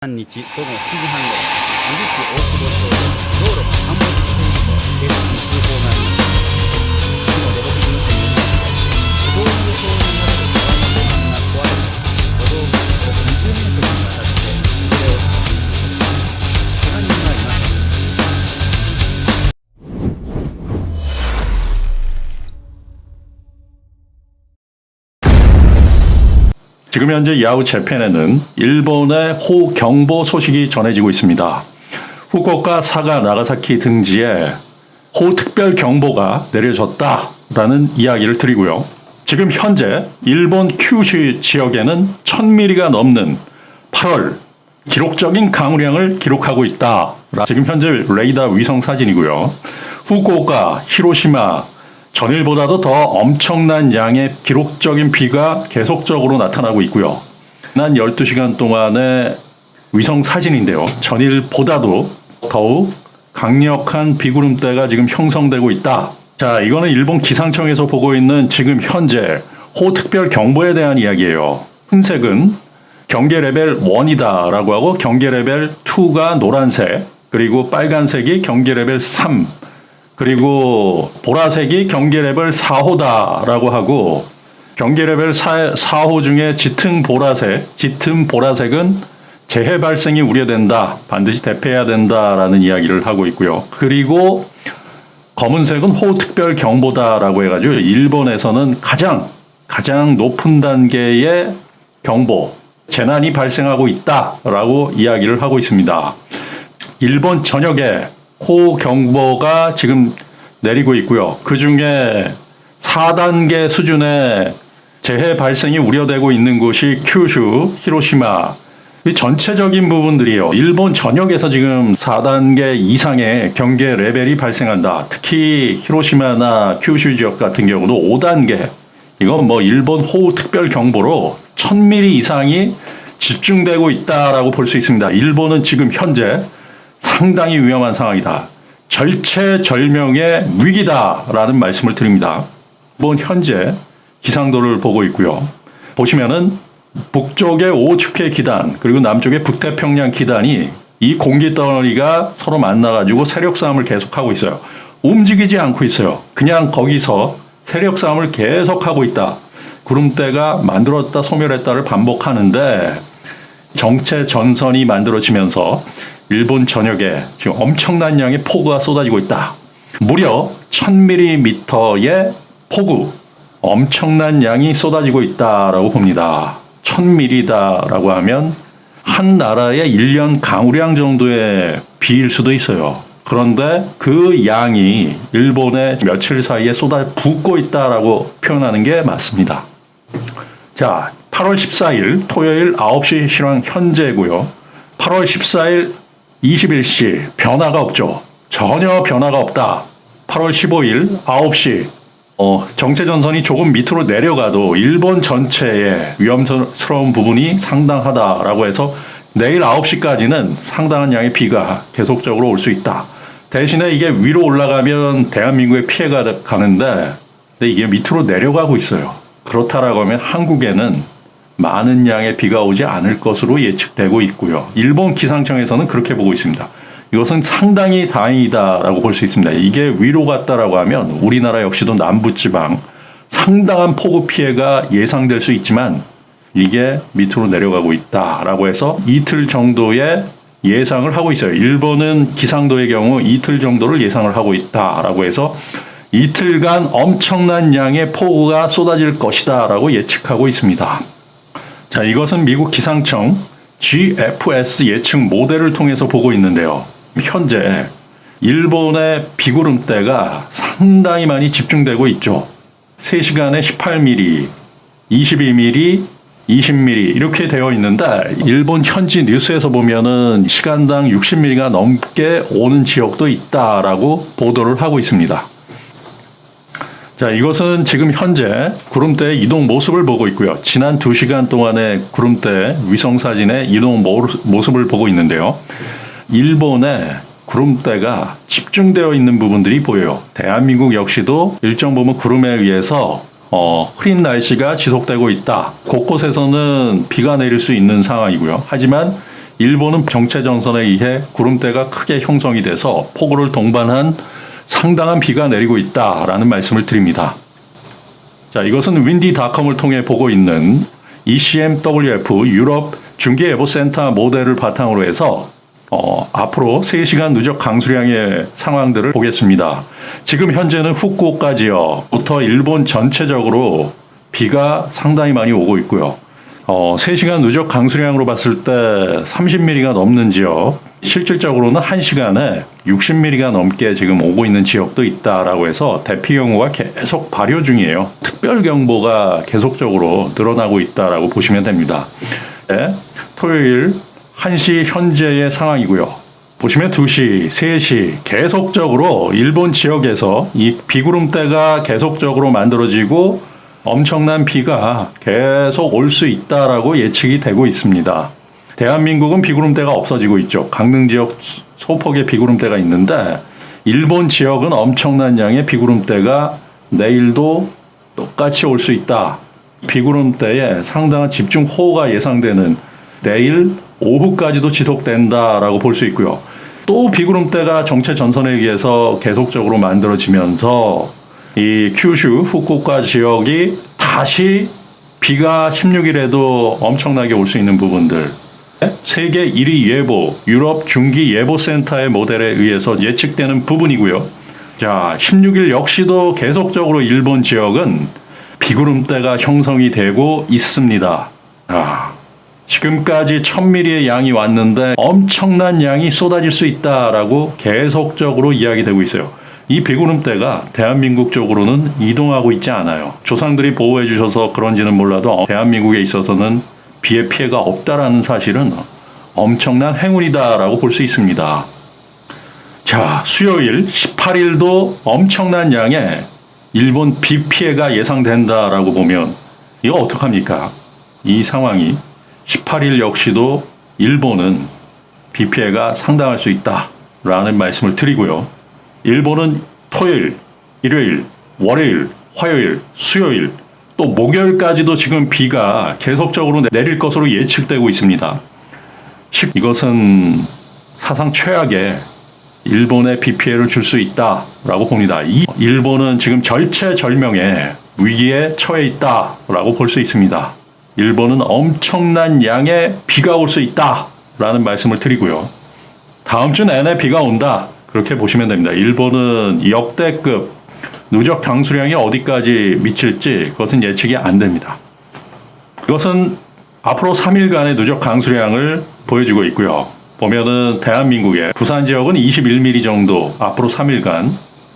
日午後7時半ごろ、宇治市大久保町で道路が陥没していると警察に通報がありました。火の出6時の点によりますと、歩道の横を流れる川の電線が壊れ、歩道がおよそ20メートルにわたって崩れ落ちたということです。怪我人はいません。지금 현재 야후 재팬에는 일본의 호경보 소식이 전해지고 있습니다. 후쿠오카, 사가, 나가사키 등지에 호특별경보가 내려졌다라는 이야기를 드리고요. 지금 현재 일본 큐슈 지역에는 1000mm가 넘는 8월 기록적인 강우량을 기록하고 있다. 지금 현재 레이더 위성 사진이고요. 후쿠오카, 히로시마, 전일보다도 더 엄청난 양의 기록적인 비가 계속적으로 나타나고 있고요. 지난 12시간 동안의 위성 사진인데요. 전일보다도 더욱 강력한 비구름대가 지금 형성되고 있다. 자, 이거는 일본 기상청에서 보고 있는 지금 현재 호특별경보에 대한 이야기예요. 흰색은 경계 레벨 1이다 라고 하고 경계 레벨 2가 노란색, 그리고 빨간색이 경계 레벨 3, 그리고 보라색이 경계 레벨 4호다라고 하고, 경계 레벨 4호 중에 짙은 보라색은 재해 발생이 우려된다, 반드시 대피해야 된다라는 이야기를 하고 있고요. 그리고 검은색은 호특별경보다라고 해가지고 일본에서는 가장 높은 단계의 경보, 재난이 발생하고 있다라고 이야기를 하고 있습니다. 일본 전역에 호경보가 지금 내리고 있고요. 그 중에 4단계 수준의 재해 발생이 우려되고 있는 곳이 큐슈, 히로시마, 이 전체적인 부분들이요. 일본 전역에서 지금 4단계 이상의 경계 레벨이 발생한다. 특히 히로시마나 큐슈 지역 같은 경우도 5단계. 이건 뭐 일본 호우특별경보로 1000mm 이상이 집중되고 있다라고 볼 수 있습니다. 일본은 지금 현재 상당히 위험한 상황이다. 절체절명의 위기다라는 말씀을 드립니다. 일본 현재 기상도를 보고 있고요. 보시면은 북쪽의 오츠케 기단, 그리고 남쪽의 북태평양 기단이 이 공기덩어리가 서로 만나가지고 세력 싸움을 계속하고 있어요. 움직이지 않고 있어요. 그냥 거기서 세력 싸움을 계속하고 있다. 구름대가 만들었다 소멸했다를 반복하는데, 정체 전선이 만들어지면서 일본 전역에 지금 엄청난 양의 폭우가 쏟아지고 있다. 무려 1000mm의 폭우, 엄청난 양이 쏟아지고 있다라고 봅니다. 1000mm다라고 하면 한 나라의 1년 강우량 정도의 비일 수도 있어요. 그런데 그 양이 일본의 며칠 사이에 쏟아 붓고 있다라고 표현하는 게 맞습니다. 자, 8월 14일 토요일 9시 실황 현재고요. 8월 14일 21시 변화가 없죠. 전혀 변화가 없다. 8월 15일 9시 정체전선이 조금 밑으로 내려가도 일본 전체의 위험스러운 부분이 상당하다라고 해서 내일 9시까지는 상당한 양의 비가 계속적으로 올 수 있다. 대신에 이게 위로 올라가면 대한민국에 피해가 가는데, 근데 이게 밑으로 내려가고 있어요. 그렇다라고 하면 한국에는 많은 양의 비가 오지 않을 것으로 예측되고 있고요. 일본 기상청에서는 그렇게 보고 있습니다. 이것은 상당히 다행이다라고 볼 수 있습니다. 이게 위로 갔다라고 하면 우리나라 역시도 남부지방 상당한 폭우 피해가 예상될 수 있지만, 이게 밑으로 내려가고 있다라고 해서 이틀 정도의 예상을 하고 있어요. 일본은 기상도의 경우 이틀 정도를 예상을 하고 있다라고 해서 이틀간 엄청난 양의 폭우가 쏟아질 것이다라고 예측하고 있습니다. 자, 이것은 미국 기상청 GFS 예측 모델을 통해서 보고 있는데요. 현재 일본의 비구름대가 상당히 많이 집중되고 있죠. 3시간에 18mm, 22mm, 20mm 이렇게 되어 있는데, 일본 현지 뉴스에서 보면은 시간당 60mm가 넘게 오는 지역도 있다라고 보도를 하고 있습니다. 자, 이것은 지금 현재 구름대의 이동 모습을 보고 있고요. 지난 2시간 동안의 구름대 위성사진의 이동 모습을 보고 있는데요. 일본의 구름대가 집중되어 있는 부분들이 보여요. 대한민국 역시도 일정 부분 구름에 의해서 흐린 날씨가 지속되고 있다. 곳곳에서는 비가 내릴 수 있는 상황이고요. 하지만 일본은 정체 전선에 의해 구름대가 크게 형성이 돼서 폭우를 동반한 상당한 비가 내리고 있다라는 말씀을 드립니다. 자, 이것은 윈디닷컴을 통해 보고 있는 ECMWF 유럽 중계예보센터 모델을 바탕으로 해서 앞으로 3시간 누적 강수량의 상황들을 보겠습니다. 지금 현재는 후쿠오카 지역부터 일본 전체적으로 비가 상당히 많이 오고 있고요. 3시간 누적 강수량으로 봤을 때 30mm가 넘는 지역, 실질적으로는 1시간에 60mm가 넘게 지금 오고 있는 지역도 있다라고 해서 대피 경보가 계속 발효 중이에요. 특별경보가 계속적으로 늘어나고 있다라고 보시면 됩니다. 네, 토요일 1시 현재의 상황이고요. 보시면 2시, 3시 계속적으로 일본 지역에서 이 비구름대가 계속적으로 만들어지고 엄청난 비가 계속 올 수 있다라고 예측이 되고 있습니다. 대한민국은 비구름대가 없어지고 있죠. 강릉 지역 소폭의 비구름대가 있는데 일본 지역은 엄청난 양의 비구름대가 내일도 똑같이 올 수 있다. 비구름대에 상당한 집중호우가 예상되는 내일 오후까지도 지속된다라고 볼 수 있고요. 또 비구름대가 정체 전선에 의해서 계속적으로 만들어지면서 이 큐슈, 후쿠오카 지역이 다시 비가 16일에도 엄청나게 올 수 있는 부분들. 세계 1위 예보, 유럽 중기 예보센터의 모델에 의해서 예측되는 부분이고요. 자, 16일 역시도 계속적으로 일본 지역은 비구름대가 형성이 되고 있습니다. 지금까지 1000mm의 양이 왔는데 엄청난 양이 쏟아질 수 있다라고 계속적으로 이야기되고 있어요. 이 비구름대가 대한민국 쪽으로는 이동하고 있지 않아요. 조상들이 보호해 주셔서 그런지는 몰라도 대한민국에 있어서는 비의 피해가 없다라는 사실은 엄청난 행운이다라고 볼 수 있습니다. 자, 수요일 18일도 엄청난 양의 일본 비 피해가 예상된다라고 보면 이거 어떡합니까? 이 상황이 18일 역시도 일본은 비 피해가 상당할 수 있다라는 말씀을 드리고요. 일본은 토요일, 일요일, 월요일, 화요일, 수요일, 또 목요일까지도 지금 비가 계속적으로 내릴 것으로 예측되고 있습니다. 이것은 사상 최악의 일본에 비 피해를 줄 수 있다라고 봅니다. 이 일본은 지금 절체절명의 위기에 처해 있다라고 볼 수 있습니다. 일본은 엄청난 양의 비가 올 수 있다라는 말씀을 드리고요. 다음 주 내내 비가 온다. 그렇게 보시면 됩니다. 일본은 역대급 누적 강수량이 어디까지 미칠지 그것은 예측이 안 됩니다. 이것은 앞으로 3일간의 누적 강수량을 보여주고 있고요. 보면은 대한민국의 부산 지역은 21mm 정도 앞으로 3일간,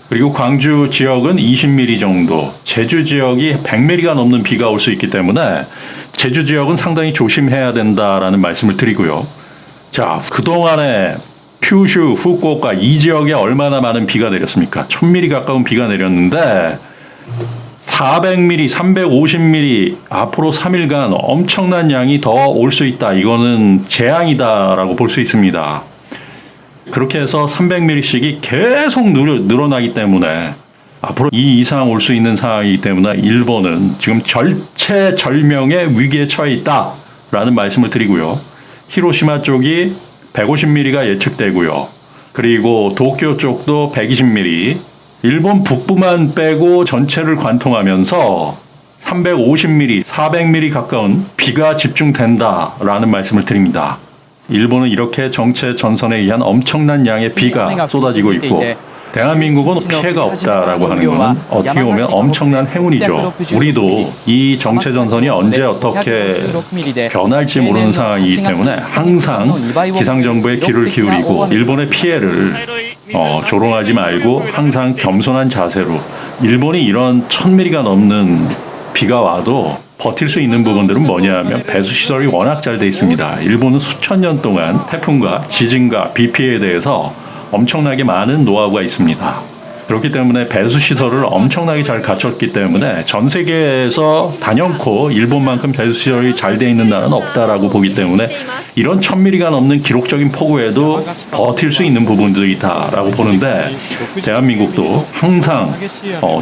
그리고 광주 지역은 20mm 정도, 제주 지역이 100mm가 넘는 비가 올 수 있기 때문에 제주 지역은 상당히 조심해야 된다라는 말씀을 드리고요. 자, 그동안에 큐슈, 후쿠오카 이 지역에 얼마나 많은 비가 내렸습니까? 1000mm 가까운 비가 내렸는데 400mm, 350mm 앞으로 3일간 엄청난 양이 더 올 수 있다. 이거는 재앙이다라고 볼 수 있습니다. 그렇게 해서 300mm씩이 계속 늘어나기 때문에 앞으로 이 이상 올 수 있는 상황이기 때문에 일본은 지금 절체절명의 위기에 처해 있다라는 말씀을 드리고요. 히로시마 쪽이 150mm가 예측되고요. 그리고 도쿄 쪽도 120mm, 일본 북부만 빼고 전체를 관통하면서 350mm, 400mm 가까운 비가 집중된다라는 말씀을 드립니다. 일본은 이렇게 정체 전선에 의한 엄청난 양의 비가 쏟아지고 있고 대한민국은 피해가 없다라고 하는 것은 어떻게 보면 엄청난 행운이죠. 우리도 이 정체 전선이 언제 어떻게 변할지 모르는 상황이기 때문에 항상 기상정보에 귀를 기울이고 일본의 피해를 조롱하지 말고 항상 겸손한 자세로, 일본이 이런 1000mm가 넘는 비가 와도 버틸 수 있는 부분들은 뭐냐면 배수시설이 워낙 잘 돼 있습니다. 일본은 수천 년 동안 태풍과 지진과 비 피해에 대해서 엄청나게 많은 노하우가 있습니다. 그렇기 때문에 배수 시설을 엄청나게 잘 갖췄기 때문에 전 세계에서 단연코 일본만큼 배수 시설이 잘 돼 있는 나라는 없다라고 보기 때문에 이런 1000mm가 넘는 기록적인 폭우에도 버틸 수 있는 부분들이 있다라고 보는데 대한민국도 항상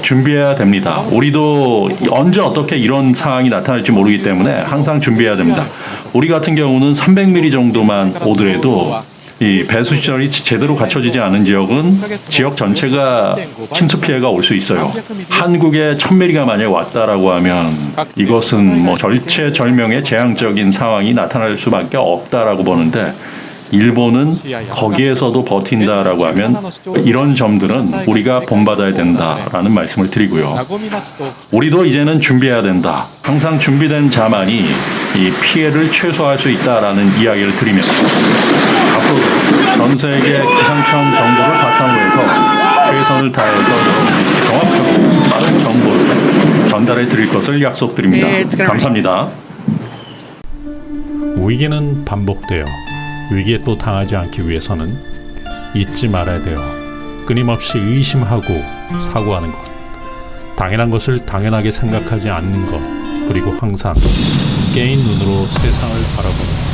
준비해야 됩니다. 우리도 언제 어떻게 이런 상황이 나타날지 모르기 때문에 항상 준비해야 됩니다. 우리 같은 경우는 300mm 정도만 오더라도 이 배수 시설이 제대로 갖춰지지 않은 지역은 지역 전체가 침수 피해가 올 수 있어요. 한국에 1000mm가 만약에 왔다라고 하면 이것은 뭐 절체절명의 재앙적인 상황이 나타날 수밖에 없다라고 보는데 일본은 거기에서도 버틴다라고 하면 이런 점들은 우리가 본받아야 된다라는 말씀을 드리고요. 우리도 이제는 준비해야 된다. 항상 준비된 자만이 이 피해를 최소화할 수 있다라는 이야기를 드리면서 앞으로도 전 세계 기상청 정보를 바탕으로 해서 최선을 다해서 정확하고 빠른 정보를 전달해 드릴 것을 약속드립니다. 감사합니다. 위기는 반복되어 위기에 또 당하지 않기 위해서는 잊지 말아야 돼요. 끊임없이 의심하고 사고하는 것, 당연한 것을 당연하게 생각하지 않는 것, 그리고 항상 깨인 눈으로 세상을 바라보는 것.